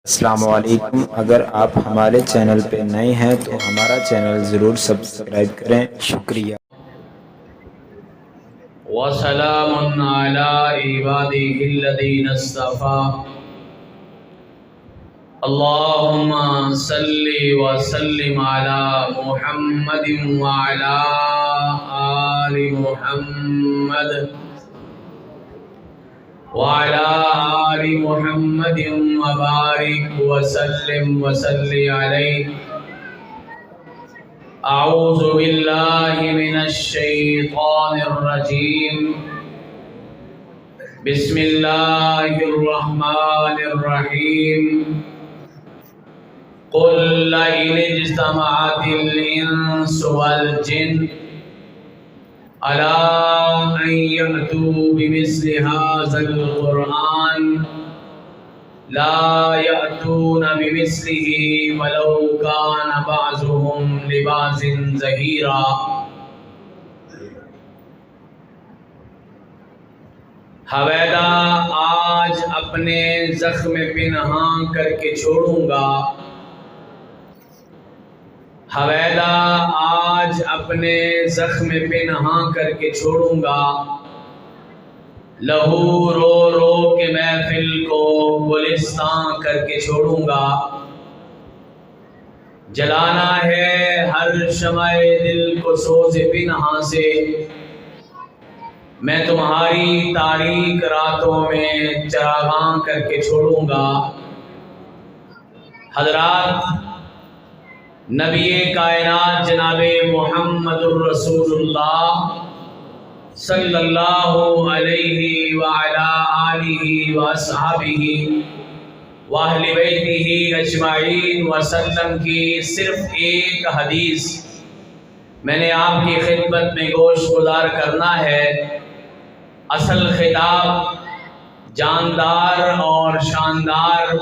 السلام علیکم۔ اگر آپ ہمارے چینل پہ نئے ہیں تو ہمارا چینل ضرور سبسکرائب کریں، شکریہ۔ وسلام علی عباده الذین اصطفى اللهم صل وسلم على محمد وعلى آل محمد وعلى آل محمد وبارك وسلم عليه۔ اعوذ باللہ من الشیطان الرجیم، بسم اللہ الرحمن الرحیم۔ قل لئن اجتمعت الانس والجن الا ان یأتوا بمثل هذا القرآن لا یأتون بمثله ولو کان بعضهم لبعض ظہیرا۔ حویدہ آج اپنے زخم پنہاں کر کے چھوڑوں گا، حویدہ آج اپنے زخم پنہاں کر کے چھوڑوں گا، لہو رو رو کے محفل کو گلستان کر کے چھوڑوں گا۔ جلانا ہے ہر شمع دل کو سوز پنہاں سے، میں تمہاری تاریک راتوں میں چراغاں کر کے چھوڑوں گا۔ حضرات، نبی کائنات جناب محمد الرسول اللہ صلی اللہ علیہ وعلی آلہ واصحابہ واہل بیتہ اجمعین وسلم کی صرف ایک حدیث میں نے آپ کی خدمت میں گوش گزار کرنا ہے۔ اصل خطاب جاندار اور شاندار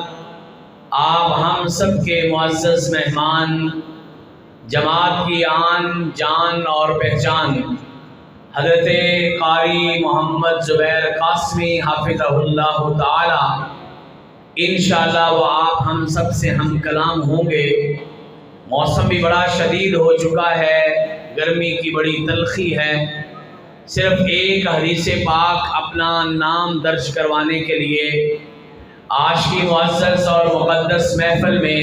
آپ ہم سب کے معزز مہمان، جماعت کی آن جان اور پہچان حضرت قاری محمد زبیر قاسمی حافظہ اللہ تعالی، انشاءاللہ وہ آپ ہم سب سے ہم کلام ہوں گے۔ موسم بھی بڑا شدید ہو چکا ہے، گرمی کی بڑی تلخی ہے۔ صرف ایک حدیث پاک اپنا نام درج کروانے کے لیے آج کی معزز اور مقدس محفل میں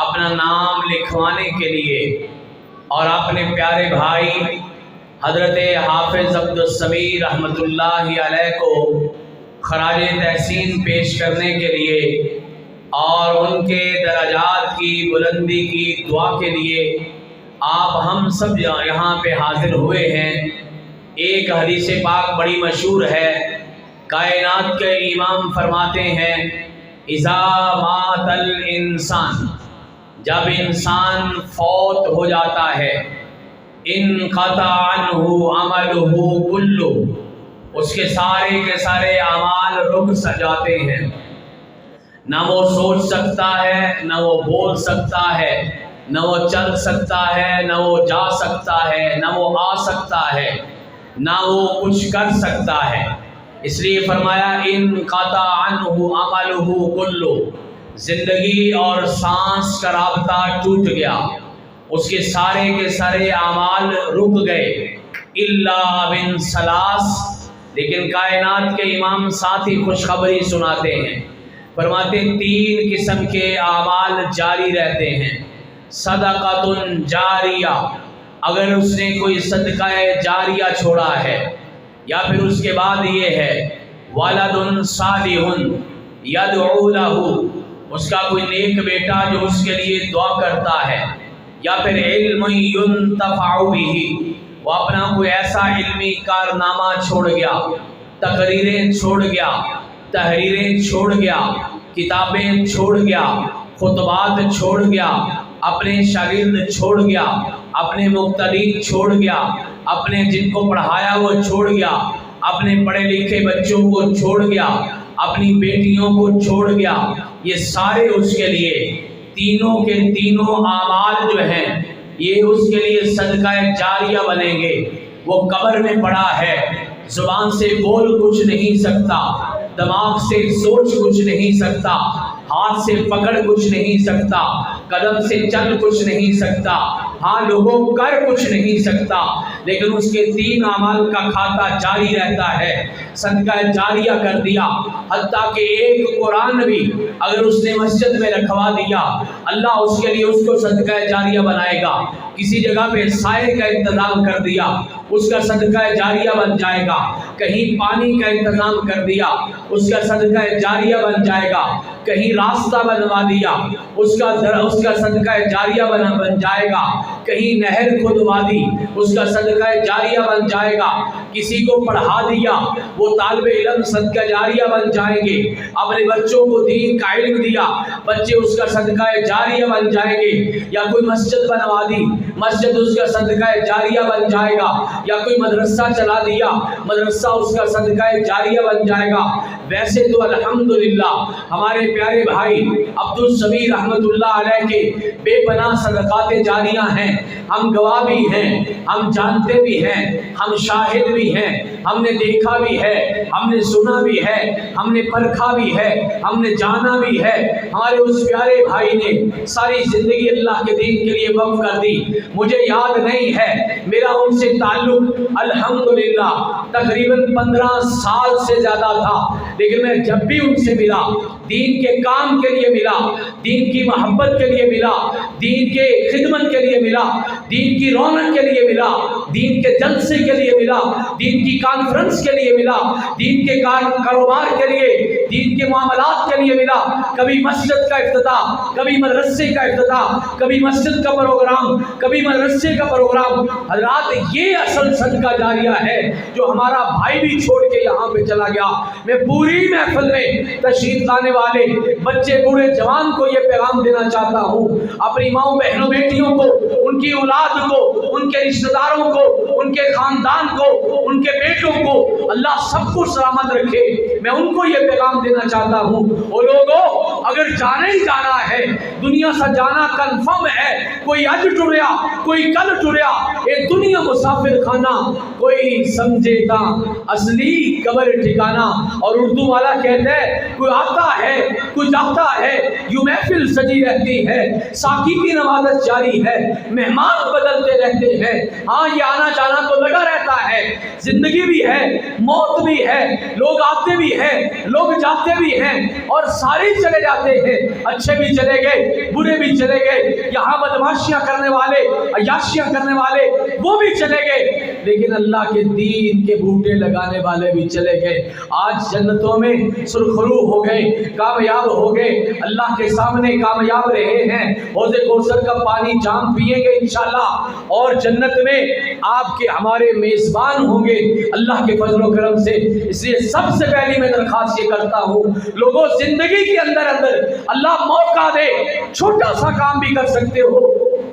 اپنا نام لکھوانے کے لیے اور اپنے پیارے بھائی حضرت حافظ عبد السمیع رحمۃ اللہ علیہ کو خراج تحسین پیش کرنے کے لیے اور ان کے درجات کی بلندی کی دعا کے لیے آپ ہم سب یہاں پہ حاضر ہوئے ہیں۔ ایک حدیث پاک بڑی مشہور ہے، کائنات کے امام فرماتے ہیں اذا مات الانسان، جب انسان فوت ہو جاتا ہے، انقطع عنہ عملہ کلہ، اس کے سارے اعمال رک جاتے ہیں۔ نہ وہ سوچ سکتا ہے، نہ وہ بول سکتا ہے، نہ وہ چل سکتا ہے، نہ وہ جا سکتا ہے، نہ وہ آ سکتا ہے، نہ وہ کچھ کر سکتا ہے۔ اس لیے فرمایا انقطع عنہ عملہ کلہ، زندگی اور سانس کا رابطہ ٹوٹ گیا، اس کے سارے اعمال رک گئے، الا من ثلاث، لیکن کائنات کے امام ساتھ ہی خوشخبری سناتے ہیں، فرماتے ہیں 3 قسم کے اعمال جاری رہتے ہیں۔ صدقۃ جاریہ، اگر اس نے کوئی صدقہ جاریہ چھوڑا ہے، یا پھر اس کے بعد یہ ہے ولد صالح یدعو لہ، اس کا کوئی نیک بیٹا جو اس کے لیے دعا کرتا ہے، یا پھر علم ینتفع بہ، وہ اپنا کوئی ایسا علمی کارنامہ چھوڑ گیا، تقریریں چھوڑ گیا، تحریریں چھوڑ گیا، کتابیں چھوڑ گیا، خطبات چھوڑ گیا، اپنے شاگرد چھوڑ گیا، اپنے مقتدی چھوڑ گیا، اپنے جن کو پڑھایا وہ چھوڑ گیا، اپنے پڑھے لکھے بچوں کو چھوڑ گیا، اپنی بیٹیوں کو چھوڑ گیا، یہ سارے اس کے لیے تینوں کے تینوں اعمال جو ہیں یہ اس کے لیے صدقہ جاریہ بنیں گے۔ وہ قبر میں پڑا ہے، زبان سے بول کچھ نہیں سکتا، دماغ سے سوچ کچھ نہیں سکتا، ہاتھ سے پکڑ کچھ نہیں سکتا، قدم سے چل کچھ نہیں سکتا، ہاں لوگوں کر کچھ نہیں سکتا، لیکن اس کے 3 اعمال کا کھاتا جاری رہتا ہے، صدقہ جاریہ کر دیا۔ حتیٰ کہ ایک قرآن بھی اگر اس نے مسجد میں رکھوا دیا، اللہ اس کے لیے اس کو صدقہ جاریہ بنائے گا۔ کسی جگہ پہ سائے کا انتظام کر دیا، اس کا صدقہ جاریہ بن جائے گا۔ کہیں پانی کا انتظام کر دیا، اس کا صدقہ جاریہ بن جائے گا۔ کہیں راستہ بنوا دیا، اس کا صدقہ جاریہ بن جائے گا۔ کہیں نہر کھدوا دی، اس کا صدقہ جاریہ بن جائے گا۔ کسی کو پڑھا دیا، وہ طالب علم صدقہ جاریہ بن جائیں گے۔ اپنے بچوں کو دین کا علم دیا، بچے اس کا صدقہ جاریہ بن جائیں گے۔ یا کوئی مسجد بنوا دی، مسجد اس کا صدقہ جاریہ بن جائے گا۔ یا کوئی مدرسہ چلا دیا، مدرسہ اس کا صدقہ جاریہ بن جائے گا۔ ویسے تو الحمدللہ ہمارے پیارے بھائی عبدالسمیع رحمت اللہ علیہ کے بے پناہ صدقات جاریہ ہیں، ہم گواہ بھی ہیں، ہم جانتے بھی ہیں، ہم شاہد بھی ہیں، ہم نے دیکھا بھی ہے، ہم نے سنا بھی ہے، ہم نے پرکھا بھی ہے، ہم نے جانا بھی ہے۔ ہمارے اس پیارے بھائی نے ساری زندگی اللہ کے دین کے لیے وقف کر دی۔ مجھے یاد نہیں ہے، میرا ان سے تعلق الحمدللہ تقریباً 15 سال سے زیادہ تھا، لیکن میں جب بھی ان سے ملا، دین کے کام کے لیے ملا، دین کی محبت کے لیے ملا، دین کے خدمت کے لیے ملا، دین کی رونق کے لیے ملا، دین کے جلسے کے لیے ملا، دین کی کانفرنس کے لیے ملا، دین کے کاروبار کے لیے، دین کے معاملات کے لیے ملا۔ کبھی مسجد کا افتتاح، کبھی مدرسے کا افتتاح، کبھی مسجد کا پروگرام، کبھی مدرسے کا پروگرام۔ حضرات یہ اصل صدقہ جاریہ ہے جو ہمارا بھائی بھی چھوڑ کے یہاں پہ چلا گیا۔ میں پوری محفل میں تشریف لانے والے بچے بوڑھے جوان کو یہ پیغام دینا چاہتا ہوں، اپنی ماؤں بہنوں بیٹیوں کو، ان کی اولاد کو، ان کے رشتہ داروں کو، ان کے خاندان کو، ان کے بیٹوں کو اللہ سب کو سلامت رکھے۔ میں ان کو یہ پیغام دینا چاہتا ہوں، وہ لوگوں اگر جانا ہی جانا ہے، دنیا سے جانا کنفرم ہے، کوئی اج ٹریا کوئی کل ٹریا، یہ دنیا مسافر خانہ، کوئی سمجھے تا اصلی قبر ٹھکانا۔ اور اردو والا کہتا ہے کوئی آتا ہے کوئی جاتا ہے، یوں محفل سجی رہتی ہے، ساقی کی نوازش جاری ہے، مہمان بدلتے رہتے ہیں۔ ہاں یہ آنا جانا تو لگا رہتا ہے، زندگی بھی ہے، موت بھی ہے، لوگ آتے بھی ہیں، لوگ جاتے بھی ہیں، اور سارے چلے جاتے ہیں، اچھے بھی چلے گئے، برے بھی چلے گئے، یہاں بدماشیاں کرنے والے، عیاشیاں کرنے والے وہ بھی چلے گئے، لیکن اللہ کے دین کے بوٹے لگانے والے بھی چلے گئے۔ آج جنتوں میں سرخرو ہو گئے، کامیاب ہو گئے، اللہ کے سامنے کامیاب رہے ہیں، حوض کوثر کا پانی جام پیئیں گے انشاءاللہ، اور جنت میں آپ کے ہمارے میزبان ہوں گے اللہ کے فضل و کرم سے۔ اس لیے سب سے پہلی میں درخواست یہ کرتا ہوں، لوگوں زندگی کے اندر اللہ موقع دے، چھوٹا سا کام بھی کر سکتے ہو،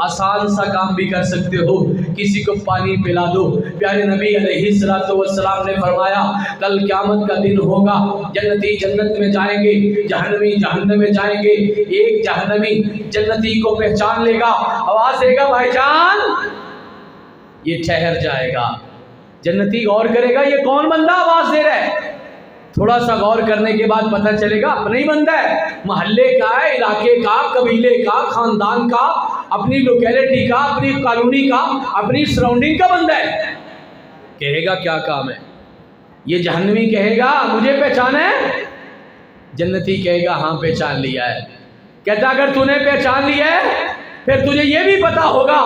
آسان سا کام بھی کر سکتے ہو، کسی کو پانی پلا دو۔ پیارے نبی علیہ السلام نے فرمایا کل قیامت کا دن ہوگا، جنتی جنت میں جائیں گے، جہنمی جہنم میں جائیں گے، ایک جہنمی جنتی کو پہچان لے گا، آواز دے گا بھائی جان، یہ ٹھہر جائے گا۔ جنتی غور کرے گا یہ کون بندہ آواز دے رہا ہے، تھوڑا سا غور کرنے کے بعد پتہ چلے گا اپنا ہی بندہ ہے، محلے کا ہے، علاقے کا، قبیلے کا، خاندان کا، اپنی لوکیلٹی کا، اپنی کالونی کا، اپنی سراؤنڈنگ کا بندہ ہے۔ کہے گا کیا کام ہے؟ یہ جہنمی کہے گا مجھے پہچانا ہے، جنتی کہے گا ہاں پہچان لیا ہے۔ کہتا اگر تو نے پہچان لیا ہے پھر تجھے یہ بھی پتا ہوگا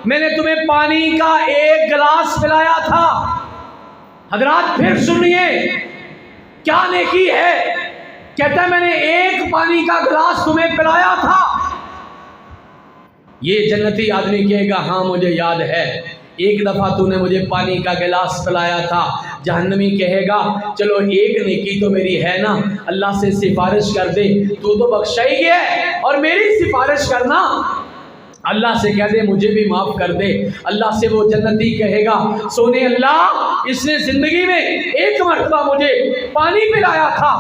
میں نے تمہیں پانی کا ایک گلاس پلایا تھا۔ حضرات پھر سنیے کیا نیکی ہے، کہتا ہے میں نے ایک پانی کا گلاس تمہیں پلایا تھا۔ یہ جنتی آدمی کہے گا ہاں مجھے یاد ہے، ایک دفعہ تو نے مجھے پانی کا گلاس پلایا تھا۔ جہنمی کہے گا چلو ایک نیکی تو میری ہے نا، اللہ سے سفارش کر دے، تو بخشا ہی گیا ہے، اور میری سفارش کرنا، اللہ سے کہہ دے مجھے بھی معاف کر دے۔ اللہ سے وہ جنتی کہے گا سونے اللہ اس نے زندگی میں ایک مرتبہ مجھے پانی پلایا تھا۔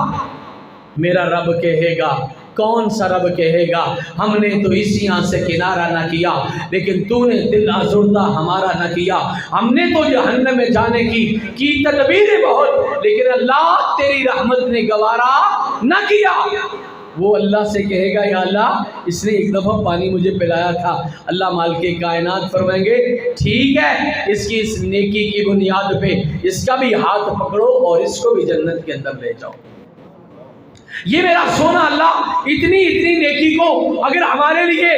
میرا رب کہے گا کون سا رب کہے گا ہم نے تو اس یہاں سے کنارہ نہ کیا، لیکن تو نے دل آزردہ ہمارا نہ کیا، ہم نے تو جہنم میں جانے کی تدبیریں بہت، لیکن اللہ تیری رحمت نے گوارا نہ کیا۔ وہ اللہ سے کہے گا یا اللہ اس نے ایک دفعہ پانی مجھے پلایا تھا. اللہ مالک کائنات فرمائیں گے ٹھیک ہے، اس کی اس نیکی کی بنیاد پہ اس کا بھی ہاتھ پکڑو اور اس کو بھی جنت کے اندر لے جاؤ. یہ میرا سونا اللہ اتنی نیکی کو اگر ہمارے لیے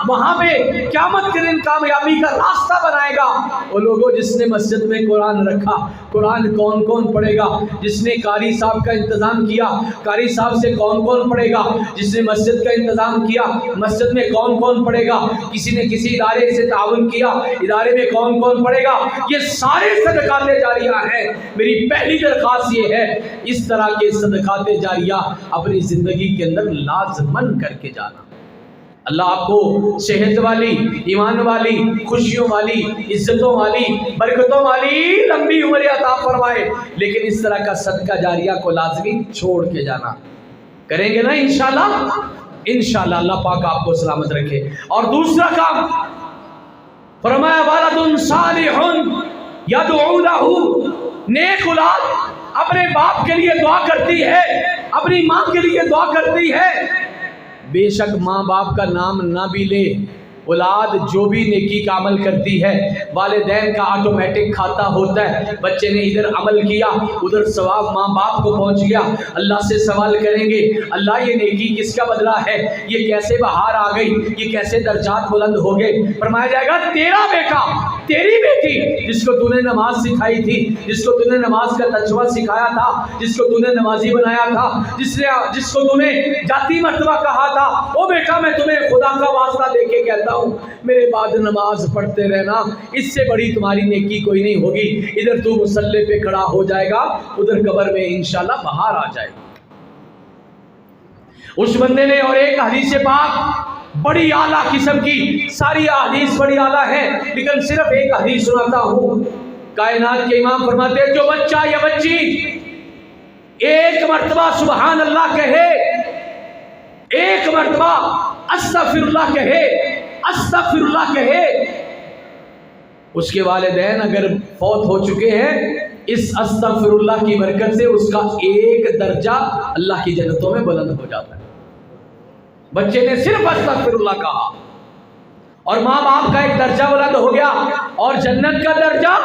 وہاں پہ قیامت کے دن کامیابی کا راستہ بنائے گا. وہ لوگوں جس نے مسجد میں قرآن رکھا، قرآن کون کون پڑھے گا؟ جس نے قاری صاحب کا انتظام کیا، قاری صاحب سے کون کون پڑھے گا؟ جس نے مسجد کا انتظام کیا، مسجد میں کون کون پڑھے گا؟ کسی نے کسی ادارے سے تعاون کیا، ادارے میں کون کون پڑھے گا؟ یہ سارے صدقات جاریہ ہیں. میری پہلی درخواست یہ ہے اس طرح کے صدقات جاریہ اپنی زندگی کے اندر لازمن کر کے جانا. اللہ آپ کو صحت والی، ایمان والی، خوشیوں والی، عزتوں والی، برکتوں والی لمبی عمر عطا فرمائے. لیکن اس طرح کا صدقہ جاریہ کو لازمی چھوڑ کے جانا. کریں گے نا انشاءاللہ؟ انشاءاللہ اللہ پاک آپ کو سلامت رکھے. اور دوسرا کام فرمایا ولد صالح یدعو لہ، نیک اولاد اپنے باپ کے لیے دعا کرتی ہے، اپنی ماں کے لیے دعا کرتی ہے. بے شک ماں باپ کا نام نہ بھی لے، اولاد جو بھی نیکی کا عمل کرتی ہے والدین کا آٹومیٹک کھاتا ہوتا ہے. بچے نے ادھر عمل کیا ادھر ثواب ماں باپ کو پہنچ گیا. اللہ سے سوال کریں گے اللہ یہ نیکی کس کا بدلہ ہے؟ یہ کیسے بہار آ گئی؟ یہ کیسے درجات بلند ہو گئے؟ فرمایا جائے گا تیرا بیٹا، تیری بیٹی جس کو تو نے نماز سکھائی تھی، جس کو تو نے نماز کا تجوید سکھایا تھا، جس کو تو نے نمازی بنایا تھا، جس کو تو نے جاتی مرتبہ کہا تھا، وہ بیٹا میں تمہیں خدا کا واسطہ دے کے کہتا ہوں میرے بعد نماز پڑھتے رہنا، اس سے بڑی تمہاری نیکی کوئی نہیں ہوگی. ادھر تو مصلی پہ کھڑا ہو جائے گا، ادھر قبر میں انشاءاللہ بہار آ جائے گا. اس بندے نے اور ایک حدیث پاک بڑی اعلیٰ قسم کی، ساری احادیث بڑی اعلیٰ ہے لیکن صرف ایک حدیث سناتا ہوں. کائنات کے امام فرماتے ہیں جو بچہ یا بچی ایک مرتبہ سبحان اللہ کہے، ایک مرتبہ استغفر اللہ کہے، استغفر اللہ کہے، اس کے والدین اگر فوت ہو چکے ہیں اس استغفر اللہ کی برکت سے اس کا ایک درجہ اللہ کی جنتوں میں بلند ہو جاتا ہے. بچے نے صرف استغفر اللہ کہا اور ماں باپ کا ایک درجہ بلند ہو گیا. اور جنت کا درجہ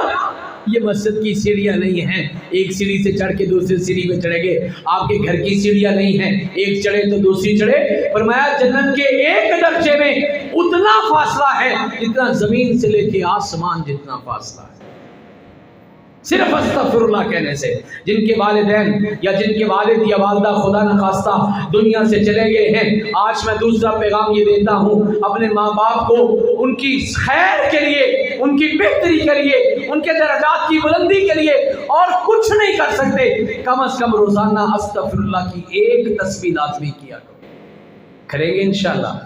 یہ مسجد کی سیڑھیاں نہیں ہیں، ایک سیڑھی سے چڑھ کے دوسری سیڑھی پہ چڑھیں گے. آپ کے گھر کی سیڑھیاں نہیں ہیں، ایک چڑھے تو دوسری چڑھے. فرمایا جنت کے ایک درجے میں اتنا فاصلہ ہے جتنا زمین سے لے کے آسمان جتنا فاصلہ ہے، صرف استغفر اللہ کہنے سے. جن کے والدین یا جن کے والد یا والدہ خدا نخواستہ دنیا سے چلے گئے ہیں، آج میں دوسرا پیغام یہ دیتا ہوں اپنے ماں باپ کو ان کی خیر کے لیے، ان کی بہتری کے لیے، ان کے درجات کی بلندی کے لیے اور کچھ نہیں کر سکتے، کم از کم روزانہ استغفر اللہ کی ایک تسبیح لازمی کیا کریں گے انشاءاللہ.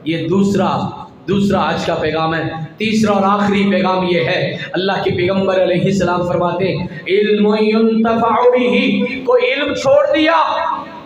یہ دوسرا آج کا پیغام ہے. تیسرا اور آخری پیغام یہ ہے، اللہ کے پیغمبر علیہ السلام فرماتے ہیں علم ينتفع به، کوئی علم چھوڑ دیا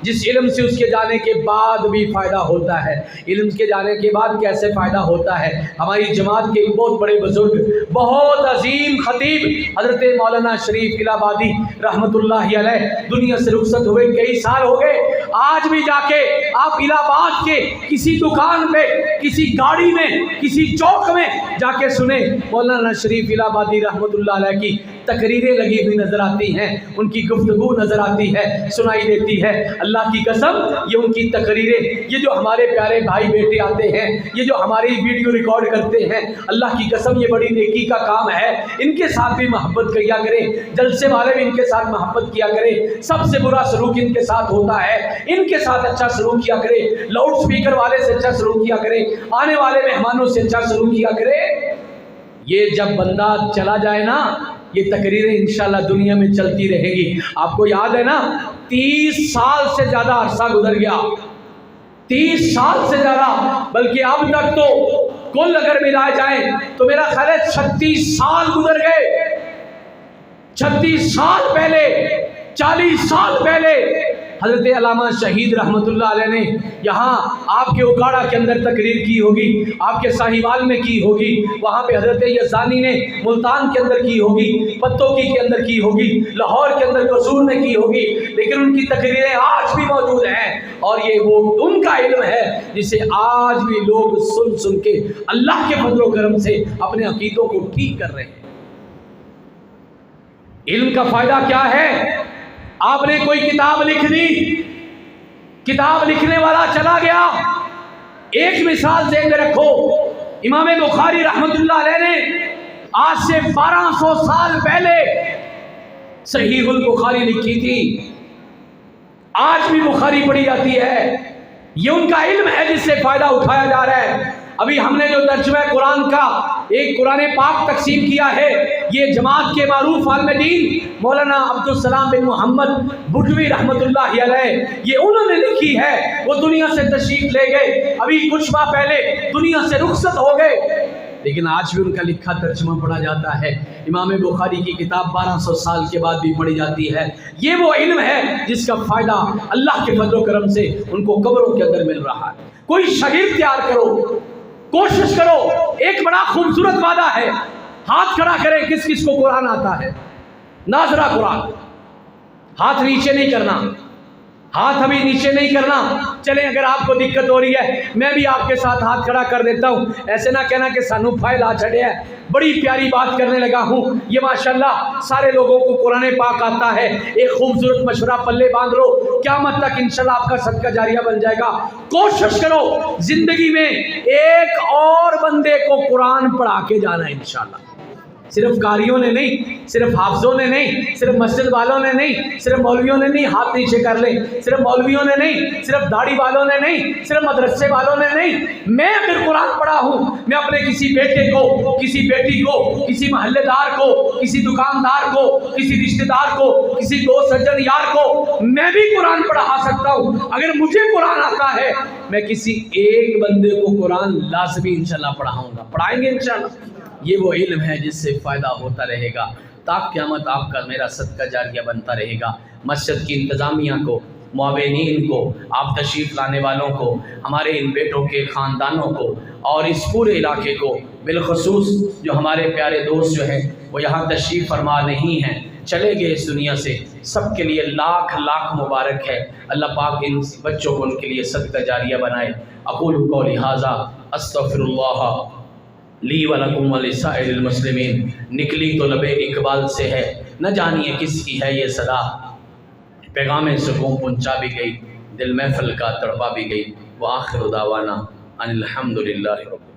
جس علم سے اس کے جانے کے بعد بھی فائدہ ہوتا ہے. علم کے جانے کے بعد کیسے فائدہ ہوتا ہے؟ ہماری جماعت کے ایک بہت بڑے بزرگ، بہت عظیم خطیب حضرت مولانا شریف الہ آبادی رحمت اللہ علیہ دنیا سے رخصت ہوئے کئی سال ہو گئے. آج بھی جا کے آپ الہ آباد کے کسی دکان پہ، کسی گاڑی میں، کسی چوک میں جا کے سنیں مولانا شریف الہ آبادی رحمت اللہ علیہ کی تقریریں لگی ہوئی نظر آتی ہیں، ان کی گفتگو نظر آتی ہے، سنائی دیتی ہے. اللہ کی قسم یہ ان کی تقریریں، یہ جو ہمارے پیارے بھائی بیٹے آتے ہیں، یہ جو ہماری ویڈیو ریکارڈ کرتے ہیں، اللہ کی قسم یہ بڑی نیکی کا کام ہے. ان کے ساتھ بھی محبت کیا کریں، جلسے والے بھی ان کے ساتھ محبت کیا کریں. سب سے برا سلوک ان کے ساتھ ہوتا ہے، ان کے ساتھ اچھا سلوک کیا کریں. لاؤڈ سپیکر والے سے اچھا سلوک کیا کریں، آنے والے مہمانوں سے اچھا سلوک کیا کریں. یہ جب بندہ چلا جائے نا، یہ تقریریں انشاءاللہ دنیا میں چلتی رہے گی. آپ کو یاد ہے نا 30 سال سے زیادہ عرصہ گزر گیا، 30 سال سے زیادہ، بلکہ اب تک تو کل اگر ملائے جائیں تو میرا خیال ہے 36 سال گزر گئے. 36 سال پہلے، 40 سال پہلے حضرت علامہ شہید رحمۃ اللہ علیہ نے یہاں آپ کے اکاڑا کے اندر تقریر کی ہوگی، آپ کے ساہیوال میں کی ہوگی، وہاں پہ حضرت یزدانی نے ملتان کے اندر کی ہوگی، پتوکی کے اندر کی ہوگی، لاہور کے اندر قصور میں کی ہوگی، لیکن ان کی تقریریں آج بھی موجود ہیں، اور یہ وہ ان کا علم ہے جسے آج بھی لوگ سن سن کے اللہ کے فضل و کرم سے اپنے عقیدوں کو ٹھیک کر رہے ہیں۔ علم کا فائدہ کیا ہے؟ آپ نے کوئی کتاب لکھ دی، کتاب لکھنے والا چلا گیا، ایک مثال ذہن میں رکھو، امام بخاری رحمت اللہ علیہ نے آج سے 1200 سال پہلے صحیح البخاری لکھی تھی، آج بھی بخاری پڑھی جاتی ہے، یہ ان کا علم ہے جس سے فائدہ اٹھایا جا رہا ہے۔ ابھی ہم نے جو ترجمہ قرآن کا ایک قرآن پاک تقسیم کیا ہے، یہ جماعت کے معروف عالم دین مولانا عبدالسلام بن محمد بڈوی رحمت اللہ علیہ، یہ انہوں نے لکھی ہے، وہ دنیا سے تشریف لے گئے، ابھی کچھ ماہ پہلے دنیا سے رخصت ہو گئے، لیکن آج بھی ان کا لکھا ترجمہ پڑھا جاتا ہے۔ امام بخاری کی کتاب 1200 سال کے بعد بھی پڑھی جاتی ہے۔ یہ وہ علم ہے جس کا فائدہ اللہ کے فضل و کرم سے ان کو قبروں کے اندر مل رہا ہے۔ کوئی شاگرد تیار کرو، کوشش کرو، ایک بڑا خوبصورت وعدہ ہے، ہاتھ کھڑا کرے کس کس کو قرآن آتا ہے، ناظرہ قرآن، ہاتھ نیچے نہیں کرنا، ہاتھ ابھی نیچے نہیں کرنا، چلیں اگر آپ کو دقت ہو رہی ہے میں بھی آپ کے ساتھ ہاتھ کھڑا کر دیتا ہوں، ایسے نہ کہنا کہ سانو فائل آ چھڑے ہے، بڑی پیاری بات کرنے لگا ہوں، یہ ماشاءاللہ سارے لوگوں کو قرآن پاک آتا ہے، ایک خوبصورت مشورہ پلے باندھ لو، قیامت تک انشاءاللہ آپ کا صدقہ جاریہ بن جائے گا۔ کوشش کرو زندگی میں ایک اور بندے کو قرآن پڑھا کے جانا ہے انشاءاللہ، صرف قاریوں نے نہیں، صرف حافظوں نے نہیں، صرف مسجد والوں نے نہیں، صرف مولویوں نے نہیں، ہاتھ نیچے کر لیں، صرف مولویوں نے نہیں، صرف داڑھی والوں نے نہیں، صرف مدرسے والوں نے نہیں، میں اگر قرآن پڑھا ہوں، میں اپنے کسی بیٹے کو، کسی بیٹی کو، کسی محلے دار کو، کسی دکاندار کو، کسی رشتہ دار کو، کسی دوست سجن یار کو میں بھی قرآن پڑھا سکتا ہوں۔ اگر مجھے قرآن آتا ہے میں کسی ایک بندے کو قرآن لازمی انشاءاللہ پڑھاؤں گا، پڑھائیں گے انشاءاللہ۔ یہ وہ علم ہے جس سے فائدہ ہوتا رہے گا، تا قیامت آپ کا میرا صدقہ جاریہ بنتا رہے گا۔ مسجد کی انتظامیہ کو، معاونین کو، آپ تشریف لانے والوں کو، ہمارے ان بیٹوں کے خاندانوں کو، اور اس پورے علاقے کو، بالخصوص جو ہمارے پیارے دوست جو ہیں وہ یہاں تشریف فرما نہیں ہیں، چلے گئے اس دنیا سے، سب کے لیے لاکھ لاکھ مبارک ہے۔ اللہ پاک ان بچوں کو ان کے لیے صدقہ جاریہ بنائے۔ اقول قولی ھذا استغفر اللہ لی ولکم ولسائر المسلمین۔ نکلی تو لب اقبال سے ہے، نہ جانیے کس کی ہے یہ صدا، پیغام سکون پہنچا بھی گئی، دل محفل کا تڑپا بھی گئی۔ وآخر دعوانا ان الحمد للہ رب